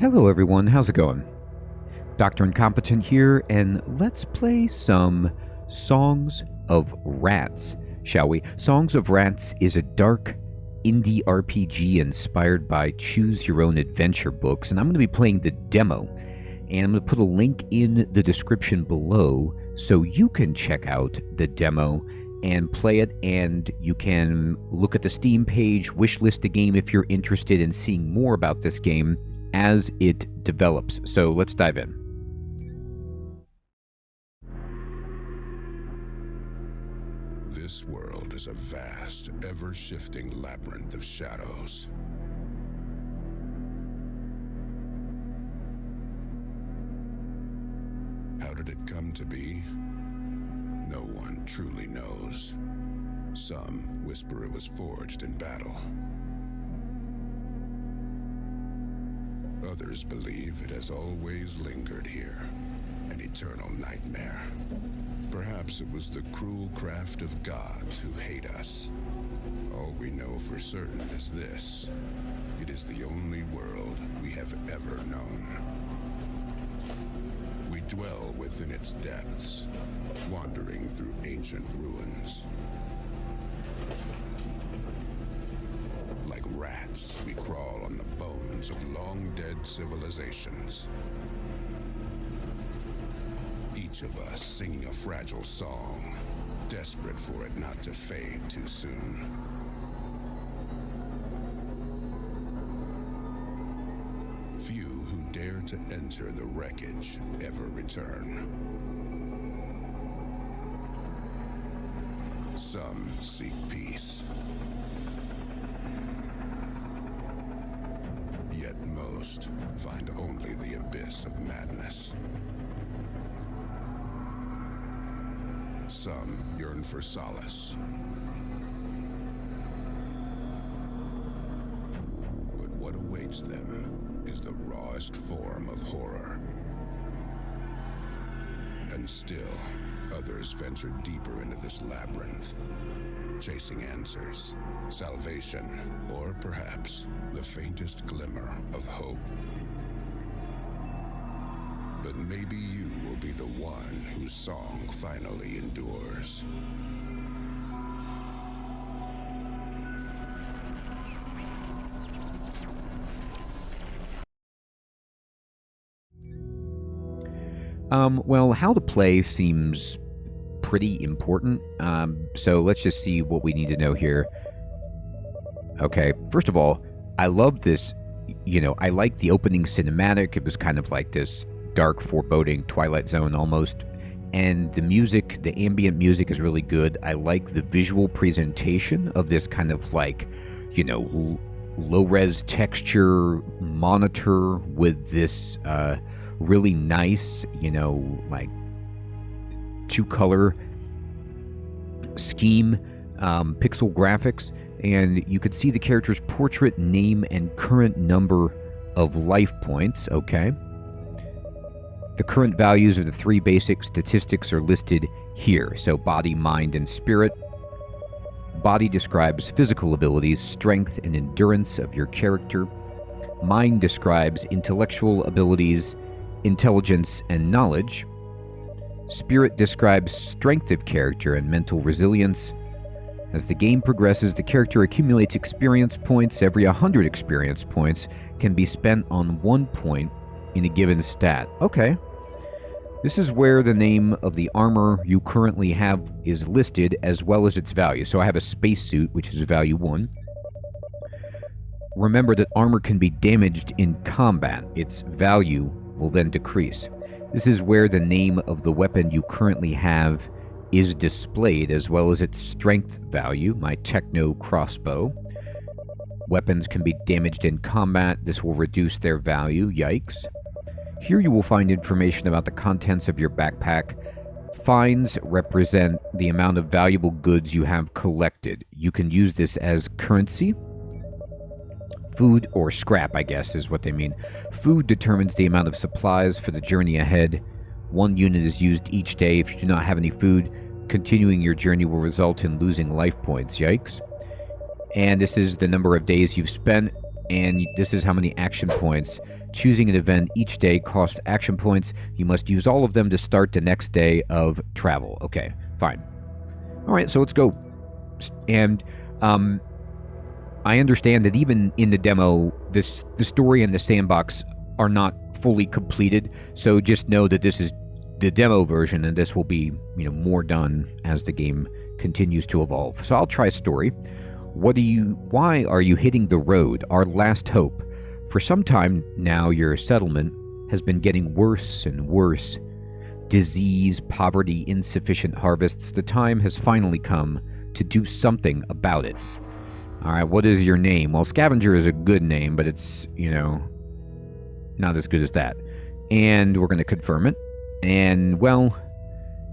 Hello everyone, how's it going? Dr. Incompetent here, and let's play some Songs of Rats, shall we? Songs of Rats is a dark indie RPG inspired by Choose Your Own Adventure books, and I'm going to be playing the demo, and I'm going to put a link in the description below so you can check out the demo and play it, and you can look at the Steam page, wishlist the game if you're interested in seeing more about this game as it develops. So let's dive in. This world is a vast, ever-shifting labyrinth of shadows. How did it come to be? No one truly knows. Some whisper it was forged in battle. Others believe it has always lingered here, an eternal nightmare. Perhaps it was the cruel craft of gods who hate us. All we know for certain is this: it is the only world we have ever known. We dwell within its depths, wandering through ancient ruins. Like rats, we crawl on the bones of long-dead civilizations. Each of us singing a fragile song, desperate for it not to fade too soon. Few who dare to enter the wreckage ever return. Some seek peace. Yet most find only the abyss of madness. Some yearn for solace. But what awaits them is the rawest form of horror. And still, others venture deeper into this labyrinth, chasing answers, salvation, or perhaps the faintest glimmer of hope. But maybe you will be the one whose song finally endures. Well, how to play seems pretty important, so let's just see what we need to know here. Okay, first of all, I love this, I like the opening cinematic. It was kind of like this dark, foreboding Twilight Zone almost, and the music, the ambient music is really good. I like the visual presentation of this kind of like, low-res texture monitor with this really nice, like two-color scheme, pixel graphics, and you could see the character's portrait, name, and current number of life points. Okay. The current values of the three basic statistics are listed here. So body, mind, and spirit. Body describes physical abilities, strength, and endurance of your character. Mind describes intellectual abilities, intelligence, and knowledge. Spirit describes strength of character and mental resilience. As the game progresses, the character accumulates experience points. Every 100 experience points can be spent on 1 point in a given stat. Okay. This is where the name of the armor you currently have is listed, as well as its value. So I have a spacesuit, which is value 1. Remember that armor can be damaged in combat. Its value will then decrease. This is where the name of the weapon you currently have is displayed, as well as its strength value, my techno crossbow. Weapons can be damaged in combat. This will reduce their value. Yikes. Here you will find information about the contents of your backpack. Fines represent the amount of valuable goods you have collected. You can use this as currency. Food, or scrap, I guess, is what they mean. Food determines the amount of supplies for the journey ahead. 1 unit is used each day. If you do not have any food, continuing your journey will result in losing life points. Yikes. And this is the number of days you've spent and this is how many action points. Choosing an event each day costs action points. You must use all of them to start the next day of travel. Okay, fine. All right, so let's go. And I understand that even in the demo, the story and the sandbox are not fully completed. So just know that this is the demo version, and this will be, more done as the game continues to evolve. So I'll try story. Why are you hitting the road? Our last hope. For some time now, your settlement has been getting worse and worse. Disease, poverty, insufficient harvests. The time has finally come to do something about it. All right, what is your name? Well, Scavenger is a good name, but it's, not as good as that. And we're going to confirm it. And, well,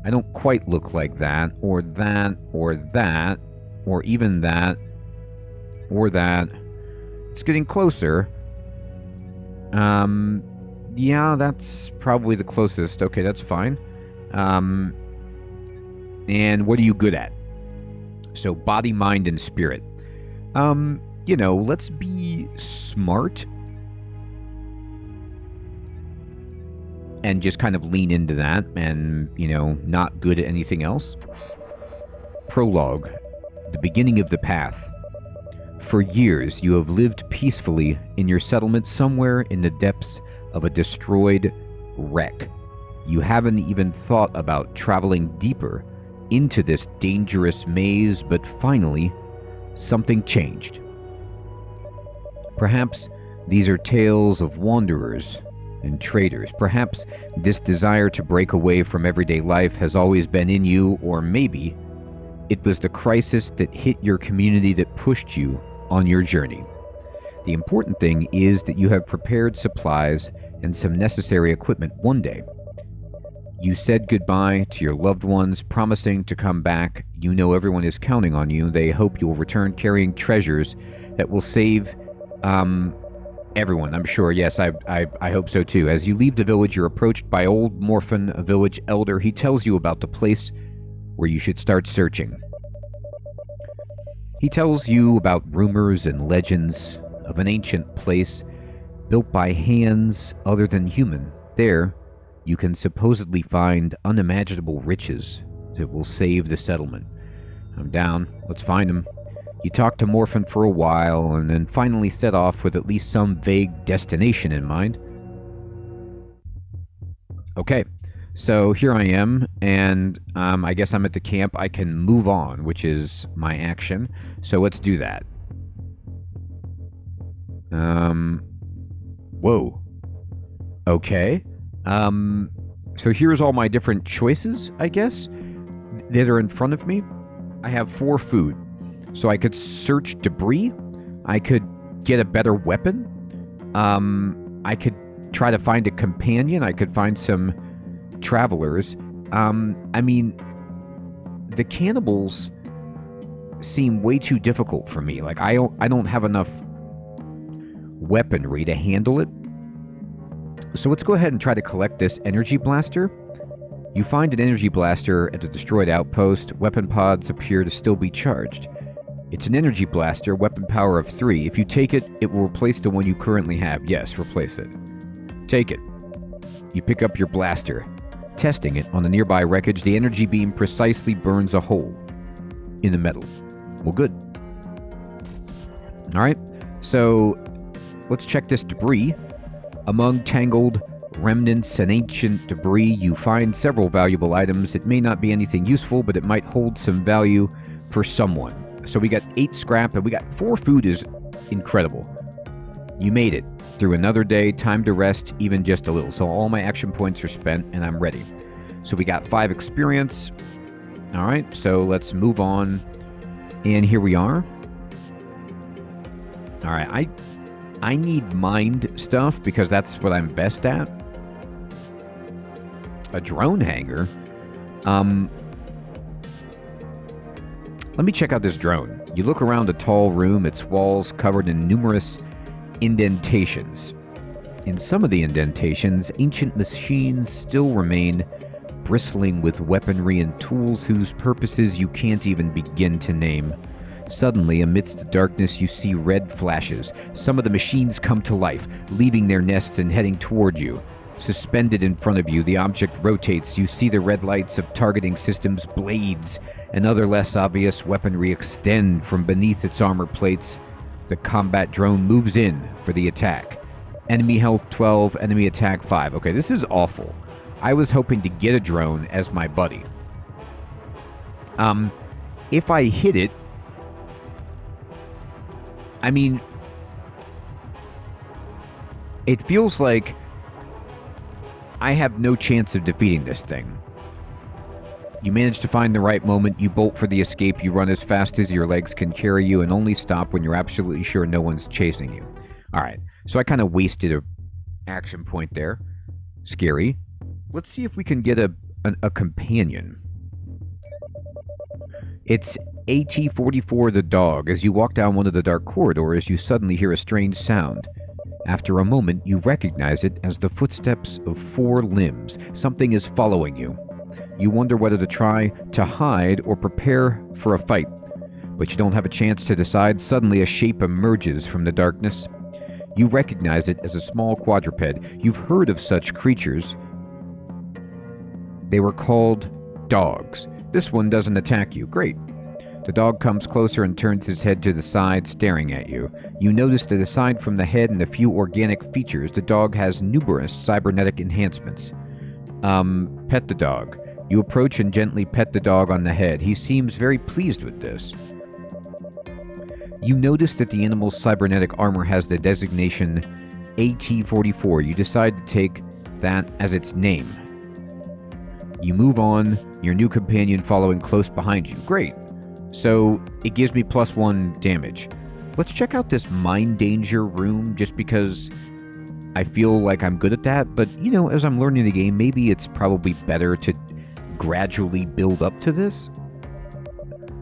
I don't quite look like that, or that, or that, or even that, or that. It's getting closer. Yeah, that's probably the closest. Okay, that's fine. And what are you good at? So, body, mind, and spirit. Let's be smart and just kind of lean into that and, not good at anything else. Prologue. The beginning of the path. For years, you have lived peacefully in your settlement somewhere in the depths of a destroyed wreck. You haven't even thought about traveling deeper into this dangerous maze, but finally, something changed. Perhaps these are tales of wanderers and traders. Perhaps this desire to break away from everyday life has always been in you, or maybe it was the crisis that hit your community that pushed you on your journey. The important thing is that you have prepared supplies and some necessary equipment one day. You said goodbye to your loved ones, promising to come back. You know everyone is counting on you. They hope you will return carrying treasures that will save everyone, I'm sure. Yes, I hope so too. As you leave the village, you're approached by old Morphin, a village elder. He tells you about the place where you should start searching. He tells you about rumors and legends of an ancient place built by hands other than human. There, you can supposedly find unimaginable riches that will save the settlement. I'm down. Let's find him. You talk to Morphin for a while and then finally set off with at least some vague destination in mind. Okay, so here I am, and I guess I'm at the camp. I can move on, which is my action. So let's do that. Whoa. Okay. So here's all my different choices, I guess, that are in front of me. I have 4 food. So I could search debris. I could get a better weapon. I could try to find a companion. I could find some travelers. The cannibals seem way too difficult for me. Like, I don't have enough weaponry to handle it. So let's go ahead and try to collect this energy blaster. You find an energy blaster at the destroyed outpost. Weapon pods appear to still be charged. It's an energy blaster, weapon power of 3. If you take it, it will replace the one you currently have. Yes, replace it. Take it. You pick up your blaster. Testing it on the nearby wreckage, the energy beam precisely burns a hole in the metal. Well, good. Alright, so let's check this debris. Among tangled remnants and ancient debris, you find several valuable items. It may not be anything useful, but it might hold some value for someone. So we got 8 scrap, and we got 4 food is incredible. You made it through another day, time to rest, even just a little. So all my action points are spent, and I'm ready. So we got 5 experience. All right, so let's move on. And here we are. All right, I need mind stuff because that's what I'm best at. A drone hangar. Let me check out this drone. You look around a tall room, its walls covered in numerous indentations. In some of the indentations, ancient machines still remain, bristling with weaponry and tools whose purposes you can't even begin to name. Suddenly, amidst the darkness, you see red flashes. Some of the machines come to life, leaving their nests and heading toward you. Suspended in front of you, the object rotates. You see the red lights of targeting systems, blades, and other less obvious weaponry extend from beneath its armor plates. The combat drone moves in for the attack. Enemy health 12, enemy attack 5. Okay, this is awful. I was hoping to get a drone as my buddy. If I hit it, I mean, it feels like I have no chance of defeating this thing. You manage to find the right moment, you bolt for the escape, you run as fast as your legs can carry you, and only stop when you're absolutely sure no one's chasing you. Alright, so I kind of wasted an action point there. Scary. Let's see if we can get a companion. It's AT-44 the dog. As you walk down one of the dark corridors, you suddenly hear a strange sound. After a moment, you recognize it as the footsteps of 4 limbs. Something is following you. You wonder whether to try to hide or prepare for a fight, but you don't have a chance to decide. Suddenly, a shape emerges from the darkness. You recognize it as a small quadruped. You've heard of such creatures. They were called dogs. This one doesn't attack you. Great. The dog comes closer and turns his head to the side, staring at you. You notice that aside from the head and a few organic features, the dog has numerous cybernetic enhancements. Pet the dog. You approach and gently pet the dog on the head. He seems very pleased with this. You notice that the animal's cybernetic armor has the designation AT-44. You decide to take that as its name. You move on, your new companion following close behind you. Great. So, it gives me +1 damage. Let's check out this mind danger room, just because I feel like I'm good at that, but, you know, as I'm learning the game, maybe it's probably better to gradually build up to this.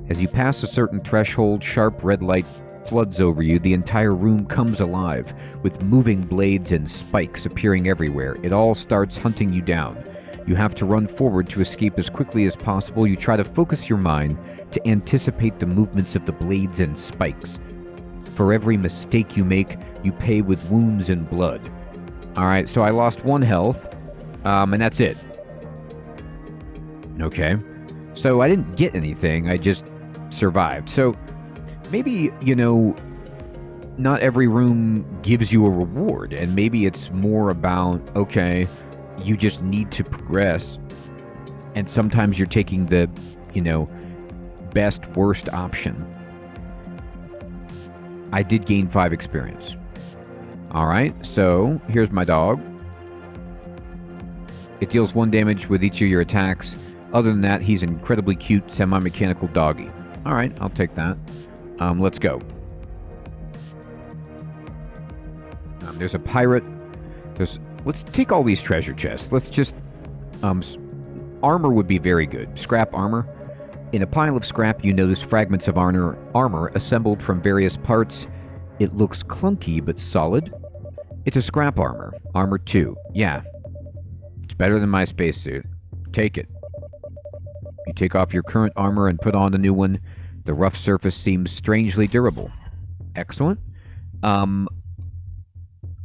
As you pass a certain threshold, sharp red light floods over you. The entire room comes alive, with moving blades and spikes appearing everywhere. It all starts hunting you down. You have to run forward to escape as quickly as possible. You try to focus your mind to anticipate the movements of the blades and spikes. For every mistake you make, you pay with wounds and blood. Alright, so I lost 1 health, and that's it. Okay. So I didn't get anything, I just survived. So maybe, you know, not every room gives you a reward, and maybe it's more about, okay, you just need to progress, and sometimes you're taking the, you know, best worst option. I did gain 5 experience. Alright, so here's my dog. It deals 1 damage with each of your attacks. Other than that, he's an incredibly cute semi-mechanical doggy. Alright, I'll take that. Let's go. There's a pirate. Let's take all these treasure chests. Let's just... armor would be very good. Scrap armor. In a pile of scrap, you notice fragments of armor assembled from various parts. It looks clunky, but solid. It's a scrap armor. Armor 2. Yeah. It's better than my spacesuit. Take it. You take off your current armor and put on a new one. The rough surface seems strangely durable. Excellent.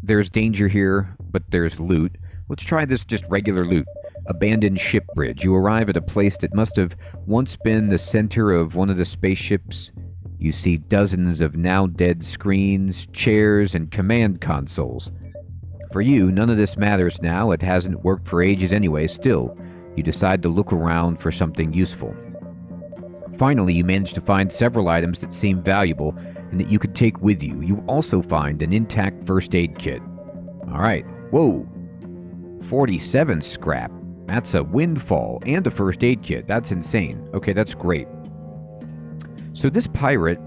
There's danger here, but there's loot. Let's try this just regular loot. Abandoned ship bridge. You arrive at a place that must have once been the center of one of the spaceships. You see dozens of now dead screens, chairs, and command consoles. For you, none of this matters now. It hasn't worked for ages anyway. Still, you decide to look around for something useful. Finally, you manage to find several items that seem valuable and that you could take with you. You also find an intact first aid kit. Alright. Whoa. 47 scrap. That's a windfall and a first aid kit. That's insane. Okay, that's great. So this pirate,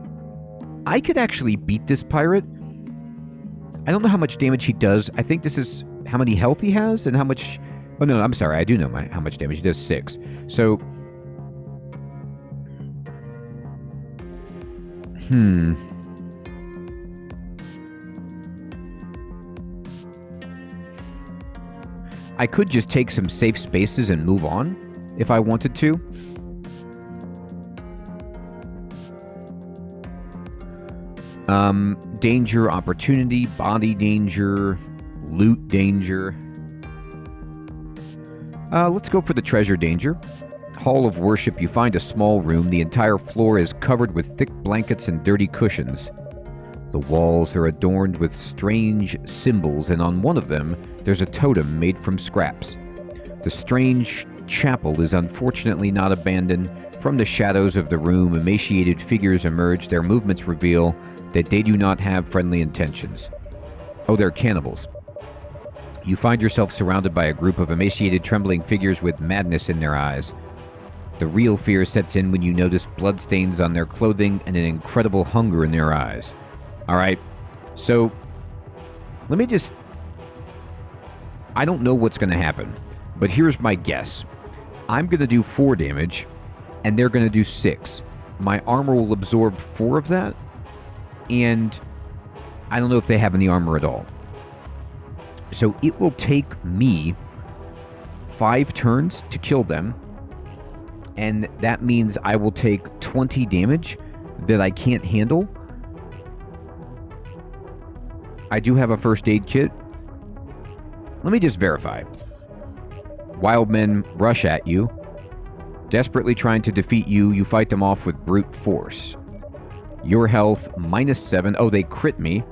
I could actually beat this pirate. I don't know how much damage he does. I think this is how many health he has and how much... Oh no, I'm sorry. I do know how much damage he does. 6. So... I could just take some safe spaces and move on, if I wanted to. Danger, opportunity, body danger, loot danger. Let's go for the treasure danger. Hall of Worship, you find a small room. The entire floor is covered with thick blankets and dirty cushions. The walls are adorned with strange symbols, and on one of them, there's a totem made from scraps. The strange chapel is unfortunately not abandoned. From the shadows of the room, emaciated figures emerge. Their movements reveal that they do not have friendly intentions. Oh, they're cannibals. You find yourself surrounded by a group of emaciated, trembling figures with madness in their eyes. The real fear sets in when you notice bloodstains on their clothing and an incredible hunger in their eyes. All right, so let me just... I don't know what's going to happen, but here's my guess. I'm going to do 4 damage, and they're going to do 6. My armor will absorb 4 of that, and I don't know if they have any armor at all. So it will take me 5 turns to kill them, and that means I will take 20 damage that I can't handle. I do have a first aid kit. Let me just verify. Wild men rush at you, desperately trying to defeat you. You fight them off with brute force. Your health, -7. Oh, they crit me.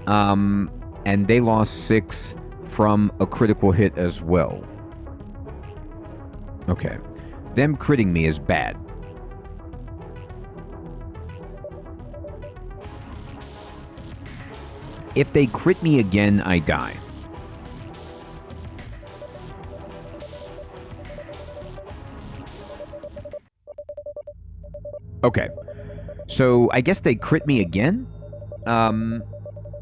And they lost 6 from a critical hit as well. Okay. Them critting me is bad. If they crit me again, I die. Okay. So, I guess they crit me again?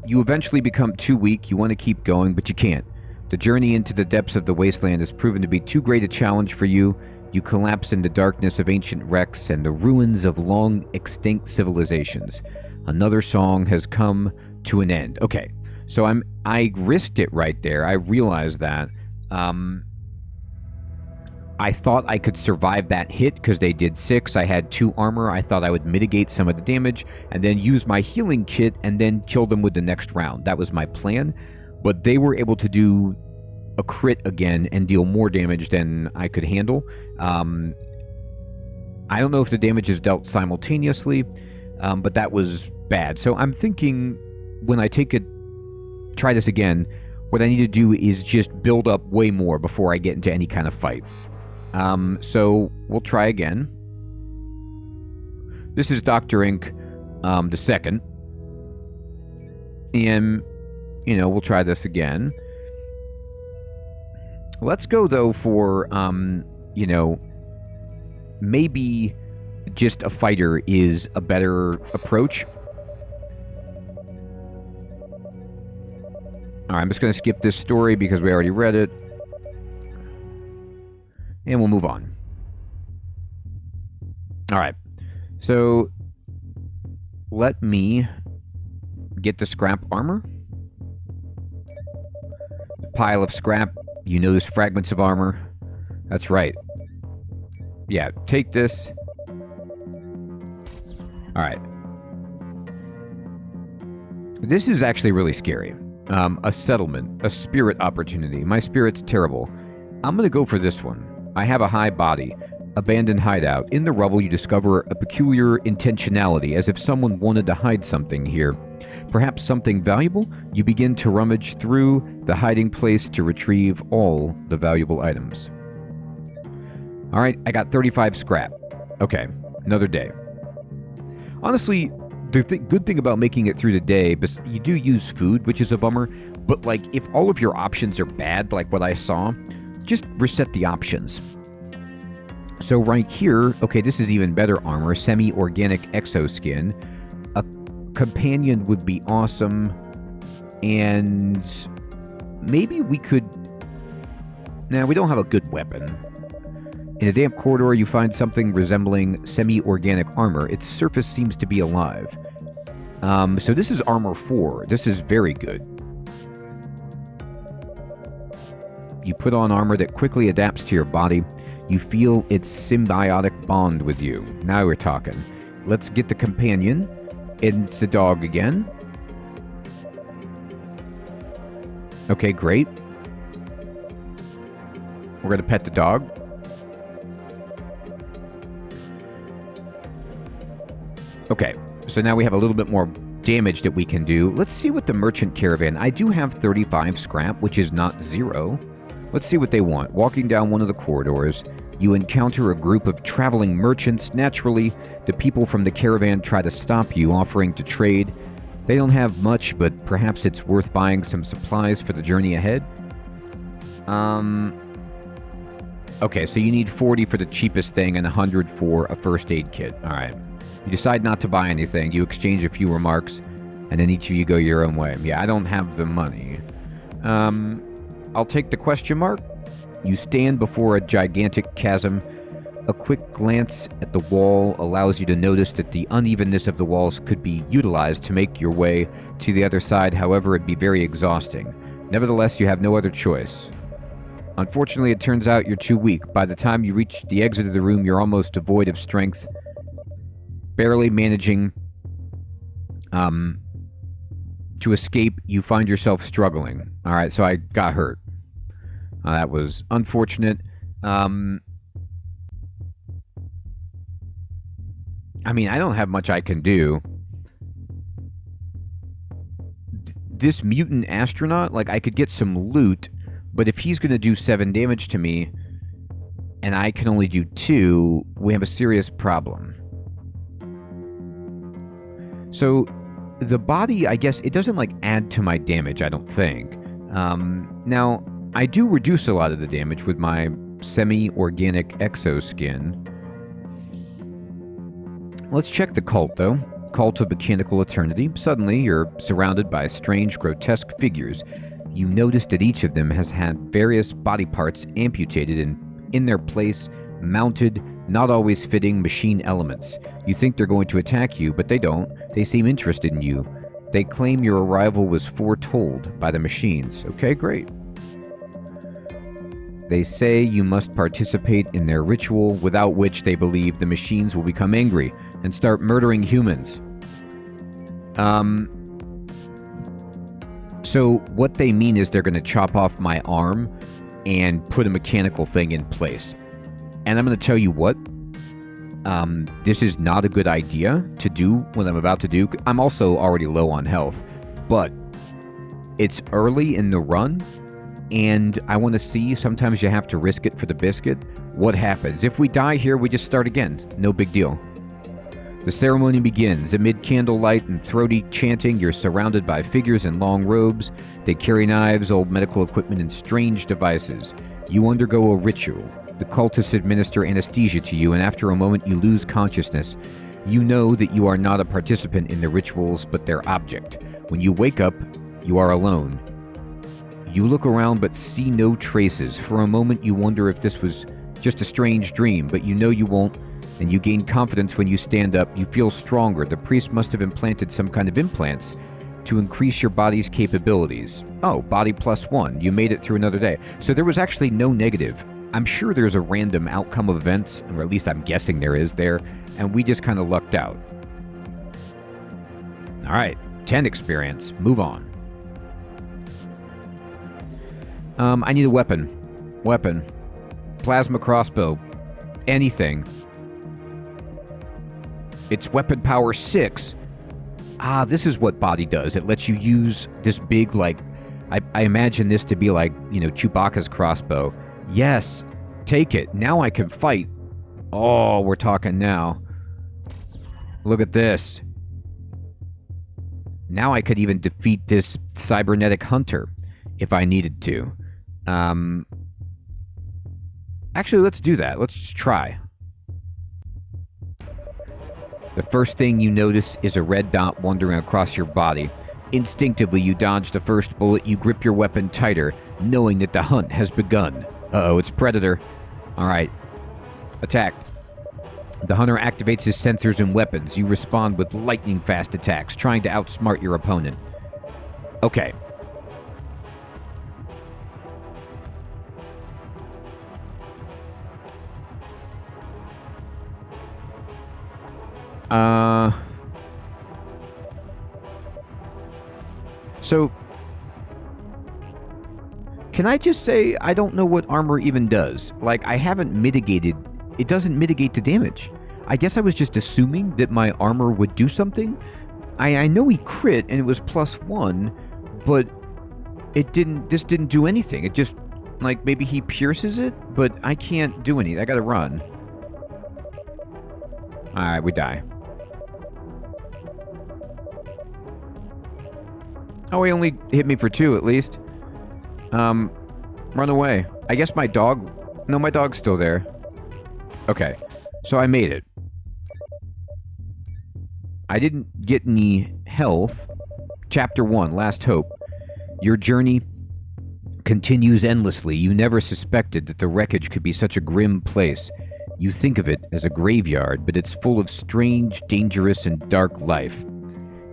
You eventually become too weak. You want to keep going, but you can't. The journey into the depths of the wasteland has proven to be too great a challenge for you. You collapse in the darkness of ancient wrecks and the ruins of long-extinct civilizations. Another song has come to an end. Okay, so I risked it right there. I realized that. I thought I could survive that hit because they did 6. I had 2 armor. I thought I would mitigate some of the damage and then use my healing kit and then kill them with the next round. That was my plan. But they were able to do a crit again and deal more damage than I could handle. I don't know if the damage is dealt simultaneously, but that was bad. So I'm thinking when I try this again, what I need to do is just build up way more before I get into any kind of fight. So we'll try again. This is Dr. Ink, the second. And, we'll try this again. Let's go, though, for, maybe just a fighter is a better approach. Alright, I'm just going to skip this story because we already read it. And we'll move on. Alright, so let me get the scrap armor. Pile of scrap. You notice fragments of armor. That's right. Yeah, take this. Alright. This is actually really scary. A settlement. A spirit opportunity. My spirit's terrible. I'm going to go for this one. I have a high body. Abandoned hideout. In the rubble, you discover a peculiar intentionality, as if someone wanted to hide something here. Perhaps something valuable? You begin to rummage through the hiding place to retrieve all the valuable items. Alright, I got 35 scrap. Okay, another day. Honestly, the good thing about making it through the day, you do use food, which is a bummer, but if all of your options are bad, like what I saw, just reset the options. So right here, okay, this is even better armor, semi-organic exoskin. A companion would be awesome, and maybe we could... Nah, we don't have a good weapon. In a damp corridor, you find something resembling semi-organic armor. Its surface seems to be alive. So this is armor 4. This is very good. You put on armor that quickly adapts to your body. You feel its symbiotic bond with you. Now we're talking. Let's get the companion. It's the dog again. Okay, great. We're going to pet the dog. Okay, so now we have a little bit more damage that we can do. Let's see what the merchant caravan... I do have 35 scrap, which is not 0. Let's see what they want. Walking down one of the corridors, you encounter a group of traveling merchants. Naturally, the people from the caravan try to stop you, offering to trade. They don't have much, but perhaps it's worth buying some supplies for the journey ahead. Okay, so you need 40 for the cheapest thing and 100 for a first aid kit. All right. You decide not to buy anything. You exchange a few remarks, and then each of you go your own way. Yeah, I don't have the money. I'll take the question mark. You stand before a gigantic chasm. A quick glance at the wall allows you to notice that the unevenness of the walls could be utilized to make your way to the other side. However, it'd be very exhausting. Nevertheless, you have no other choice. Unfortunately, it turns out you're too weak. By the time you reach the exit of the room, you're almost devoid of strength. Barely managing to escape, you find yourself struggling. All right, so I got hurt. That was unfortunate. I mean, I don't have much I can do. This mutant astronaut, like, I could get some loot, but if he's going to do 7 damage to me, and I can only do 2, we have a serious problem. So, the body, I guess, it doesn't, like, add to my damage, I don't think. Now, I do reduce a lot of the damage with my semi-organic exoskin. Let's check the cult, though. Cult of Mechanical Eternity. Suddenly, you're surrounded by strange, grotesque figures. You notice that each of them has had various body parts amputated and in their place, mounted, not always fitting machine elements. You think they're going to attack you, but they don't. They seem interested in you. They claim your arrival was foretold by the machines. Okay, great. They say you must participate in their ritual, without which they believe the machines will become angry and start murdering humans. So what they mean is they're going to chop off my arm and put a mechanical thing in place. And I'm going to tell you what, this is not a good idea to do what I'm about to do. I'm also already low on health, but it's early in the run, and I want to see, sometimes you have to risk it for the biscuit, what happens. If we die here, we just start again. No big deal. The ceremony begins. Amid candlelight and throaty chanting, you're surrounded by figures in long robes. They carry knives, old medical equipment, and strange devices. You undergo a ritual. The cultists administer anesthesia to you, and after a moment you lose consciousness. You know that you are not a participant in the rituals, but their object. When you wake up, you are alone. You look around but see no traces. For a moment you wonder if this was just a strange dream, but you know you won't, and you gain confidence when you stand up. You feel stronger. The priest must have implanted some kind of implants to increase your body's capabilities. Oh, body +1. You made it through another day. So there was actually no negative. I'm sure there's a random outcome of events, or at least I'm guessing there is there, and we just kind of lucked out. All right, 10 experience. Move on. I need a weapon. Weapon. Plasma crossbow. Anything. It's weapon power 6. Ah, this is what body does. It lets you use this big, like, I imagine this to be like, you know, Chewbacca's crossbow. Yes, take it. Now I can fight. Oh, we're talking now. Look at this. Now I could even defeat this cybernetic hunter if I needed to. Actually, let's do that. Let's just try. The first thing you notice is a red dot wandering across your body. Instinctively, you dodge the first bullet. You grip your weapon tighter, knowing that the hunt has begun. Uh-oh, it's Predator. All right. Attack. The hunter activates his sensors and weapons. You respond with lightning-fast attacks, trying to outsmart your opponent. Okay. So, can I just say I don't know what armor even does? Like, I haven't mitigated... It doesn't mitigate the damage. I guess I was just assuming that my armor would do something. I know he crit and it was +1, but it didn't... This didn't do anything. It just... Like, maybe he pierces it, but I can't do anything. I gotta run. Alright, we die. Oh, he only hit me for 2 at least. Run away. I guess my dog... No, my dog's still there. Okay, so I made it. I didn't get any health. Chapter 1, Last Hope. Your journey continues endlessly. You never suspected that the wreckage could be such a grim place. You think of it as a graveyard, but it's full of strange, dangerous, and dark life.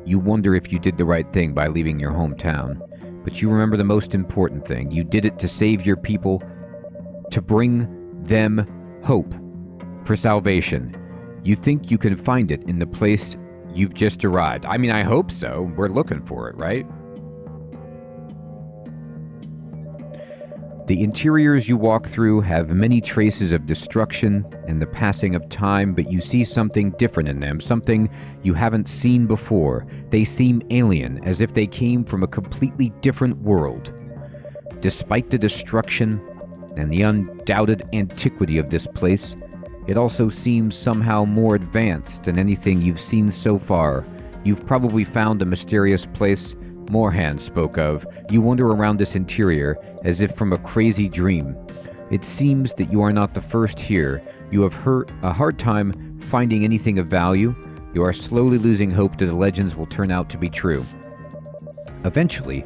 You wonder if you did the right thing by leaving your hometown. But you remember the most important thing. You did it to save your people, to bring them hope for salvation. You think you can find it in the place you've just arrived. I mean, I hope so. We're looking for it, right? The interiors you walk through have many traces of destruction and the passing of time, but you see something different in them, something you haven't seen before. They seem alien, as if they came from a completely different world. Despite the destruction and the undoubted antiquity of this place, it also seems somehow more advanced than anything you've seen so far. You've probably found a mysterious place Morhan spoke of. You wander around this interior as if from a crazy dream. It seems that you are not the first here. You have a hard time finding anything of value. You are slowly losing hope that the legends will turn out to be true. Eventually,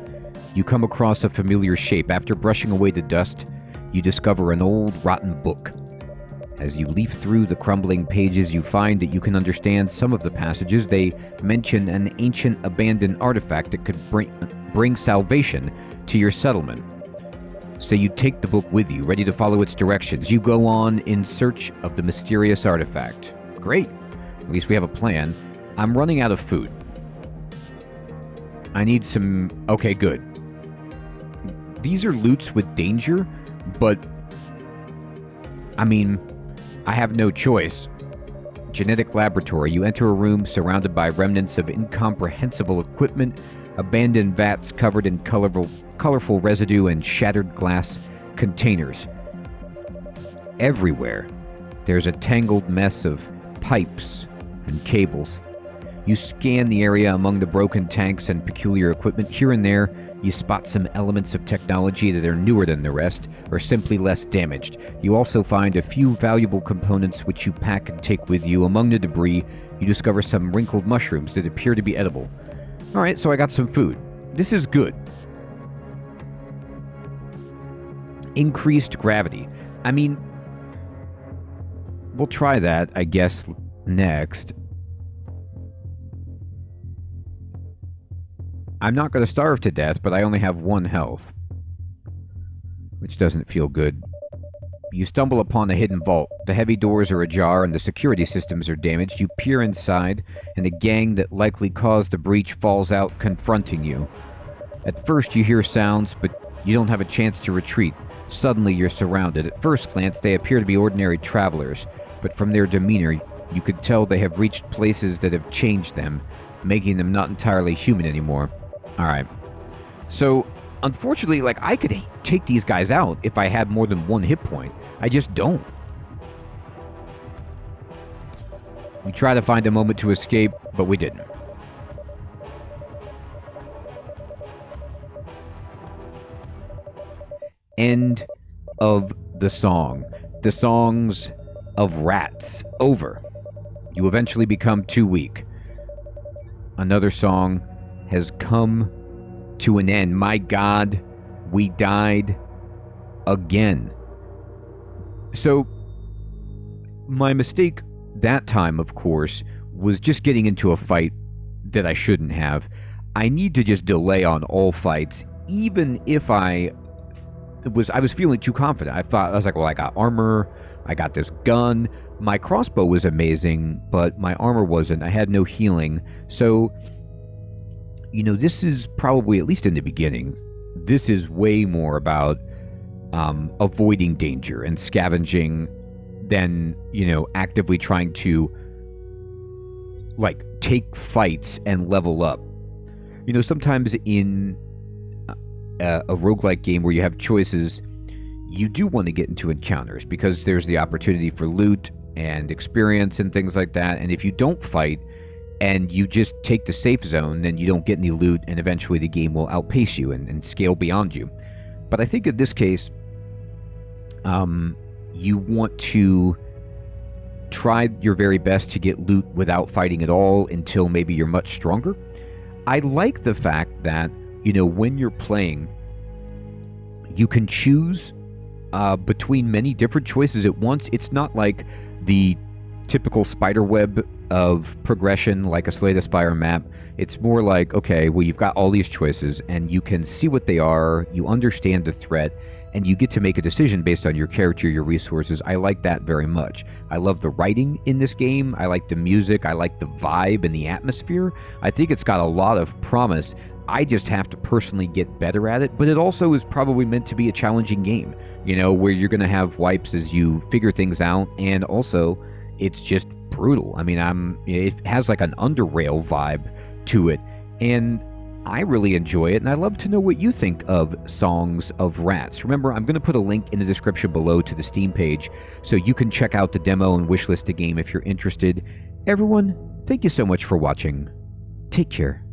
you come across a familiar shape. After brushing away the dust, you discover an old, rotten book. As you leaf through the crumbling pages, you find that you can understand some of the passages. They mention an ancient abandoned artifact that could bring salvation to your settlement. So you take the book with you, ready to follow its directions. You go on in search of the mysterious artifact. Great. At least we have a plan. I'm running out of food. I need some... Okay, good. These are loots with danger, but... I mean... I have no choice. Genetic laboratory. You enter a room surrounded by remnants of incomprehensible equipment, abandoned vats covered in colorful residue, and shattered glass containers. Everywhere, there's a tangled mess of pipes and cables. You scan the area among the broken tanks and peculiar equipment. Here and there, you spot some elements of technology that are newer than the rest, or simply less damaged. You also find a few valuable components which you pack and take with you. Among the debris, you discover some wrinkled mushrooms that appear to be edible. Alright, so I got some food. This is good. Increased gravity. I mean, we'll try that, I guess, next. I'm not going to starve to death, but I only have 1 health, which doesn't feel good. You stumble upon a hidden vault. The heavy doors are ajar and the security systems are damaged. You peer inside, and the gang that likely caused the breach falls out, confronting you. At first you hear sounds, but you don't have a chance to retreat. Suddenly you're surrounded. At first glance they appear to be ordinary travelers, but from their demeanor you could tell they have reached places that have changed them, making them not entirely human anymore. Alright. So, unfortunately, like, I could take these guys out if I had more than 1 hit point. I just don't. We try to find a moment to escape, but we didn't. End of the song. The songs of rats. Over. You eventually become too weak. Another song has come to an end. My God, we died again. So, my mistake that time, of course, was just getting into a fight that I shouldn't have. I need to just delay on all fights, even if I was feeling too confident. I was like, well, I got armor, I got this gun, my crossbow was amazing, but my armor wasn't. I had no healing, so this is probably, at least in the beginning, this is way more about avoiding danger and scavenging than, actively trying to, like, take fights and level up. Sometimes in a roguelike game where you have choices, you do want to get into encounters because there's the opportunity for loot and experience and things like that. And if you don't fight and you just take the safe zone, then you don't get any loot, and eventually the game will outpace you and scale beyond you. But I think in this case, you want to try your very best to get loot without fighting at all until maybe you're much stronger. I like the fact that, when you're playing, you can choose between many different choices at once. It's not like the typical spider web of progression like a Slay the Spire map. It's more like, okay, well, you've got all these choices and you can see what they are, you understand the threat, and you get to make a decision based on your character, your resources. I like that very much. I love the writing in this game. I like the music. I like the vibe and the atmosphere. I think it's got a lot of promise. I just have to personally get better at it, but it also is probably meant to be a challenging game, where you're going to have wipes as you figure things out, and also it's just brutal. I mean, it has like an Underrail vibe to it, and I really enjoy it, and I'd love to know what you think of Songs of Rats. Remember, I'm going to put a link in the description below to the Steam page, so you can check out the demo and wishlist the game if you're interested. Everyone, thank you so much for watching. Take care.